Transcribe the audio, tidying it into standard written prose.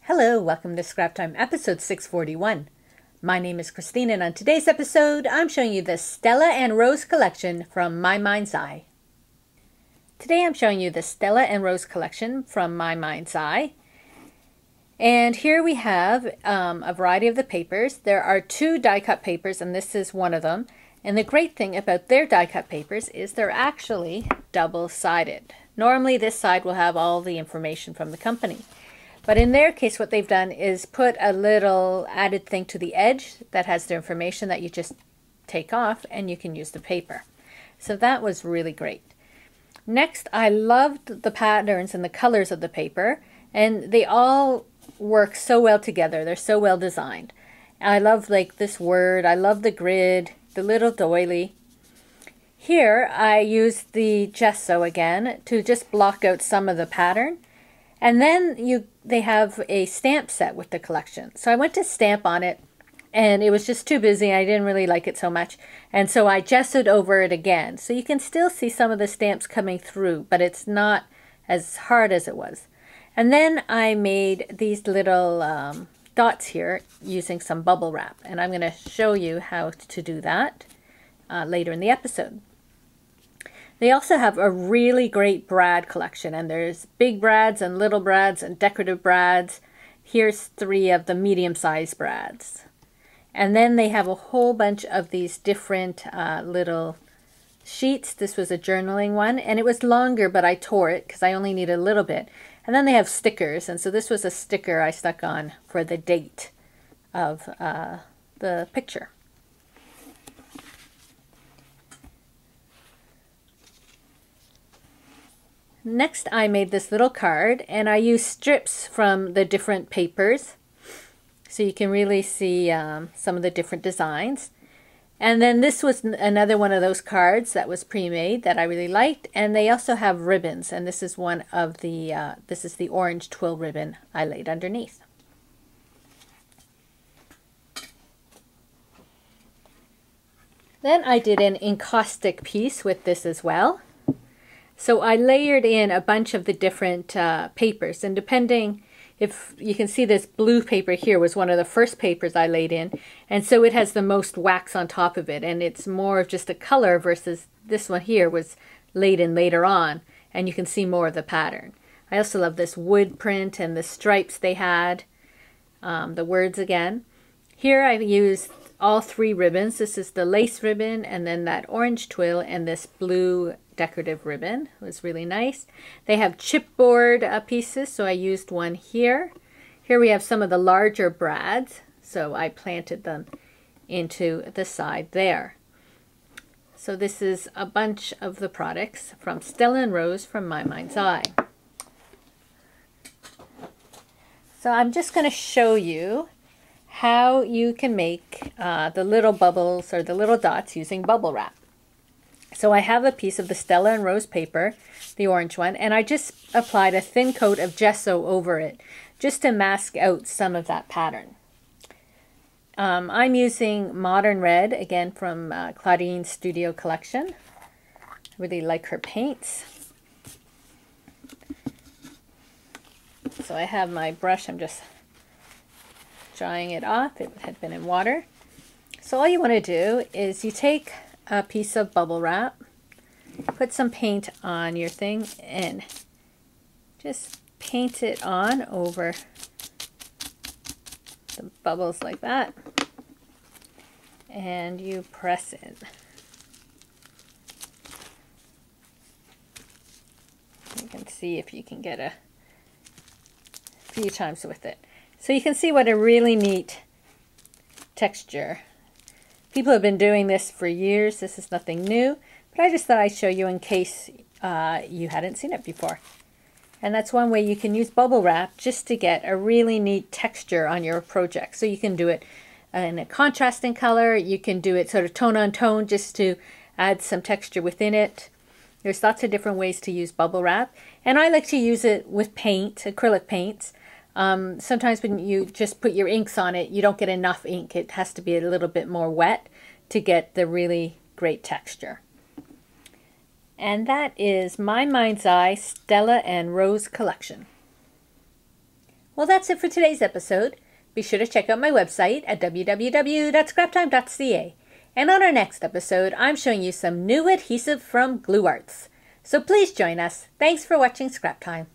Hello, welcome to Scrap Time episode 641. My name is Christine, and on today's episode I'm showing you the Stella and Rose collection from My Mind's Eye. Today I'm showing you the Stella and Rose collection from My Mind's Eye. And here we have a variety of the papers. There are two die-cut papers, and this is one of them. And the great thing about their die-cut papers is they're actually double-sided. Normally this side will have all the information from the company. But in their case, what they've done is put a little added thing to the edge that has the information that you just take off and you can use the paper. So that was really great. Next, I loved the patterns and the colors of the paper, and they all work so well together. They're so well designed. I love like this word, I love the grid, the little doily. Here I used the gesso again to just block out some of the pattern. And then they have a stamp set with the collection. So I went to stamp on it, and it was just too busy. I didn't really like it so much. And so I gessoed over it again. So you can still see some of the stamps coming through, but it's not as hard as it was. And then I made these little dots here using some bubble wrap. And I'm going to show you how to do that later in the episode. They also have a really great brad collection, and there's big brads and little brads and decorative brads. Here's 3 of the medium-sized brads. And then they have a whole bunch of these different little sheets. This was a journaling one, and it was longer, but I tore it because I only need a little bit. And then they have stickers, and so this was a sticker I stuck on for the date of the picture. Next, I made this little card, and I used strips from the different papers so you can really see some of the different designs. And then this was another one of those cards that was pre-made that I really liked, and they also have ribbons, and this is one of the this is the orange twill ribbon I laid underneath. Then I did an encaustic piece with this as well. So I layered in a bunch of the different papers, and depending, if you can see, this blue paper here was one of the first papers I laid in, and so it has the most wax on top of it, and it's more of just a color versus this one here was laid in later on, and you can see more of the pattern. I also love this wood print and the stripes they had, the words again. Here I've used all 3 ribbons. This is the lace ribbon, and then that orange twill, and this blue decorative ribbon. It was really nice. They have chipboard pieces, so I used one here. Here we have some of the larger brads, so I planted them into the side there. So this is a bunch of the products from Stella and Rose from My Mind's Eye. So I'm just going to show you how you can make the little bubbles or the little dots using bubble wrap. So I have a piece of the Stella and Rose paper, the orange one, and I just applied a thin coat of gesso over it just to mask out some of that pattern. I'm using Modern Red, again from Claudine's Studio Collection. I really like her paints. So I have my brush, I'm just drying it off. It had been in water. So all you want to do is you take a piece of bubble wrap, put some paint on your thing, and just paint it on over the bubbles like that, and you press it. You can see if you can get a few times with it. So you can see what a really neat texture. People have been doing this for years. This is nothing new, but I just thought I'd show you in case you hadn't seen it before. And that's one way you can use bubble wrap just to get a really neat texture on your project. So you can do it in a contrasting color. You can do it sort of tone on tone just to add some texture within it. There's lots of different ways to use bubble wrap. And I like to use it with paint, acrylic paints. Sometimes when you just put your inks on it, you don't get enough ink. It has to be a little bit more wet to get the really great texture. And that is My Mind's Eye Stella and Rose collection. Well, that's it for today's episode. Be sure to check out my website at www.scraptime.ca. And on our next episode, I'm showing you some new adhesive from Glue Arts. So please join us. Thanks for watching Scrap Time.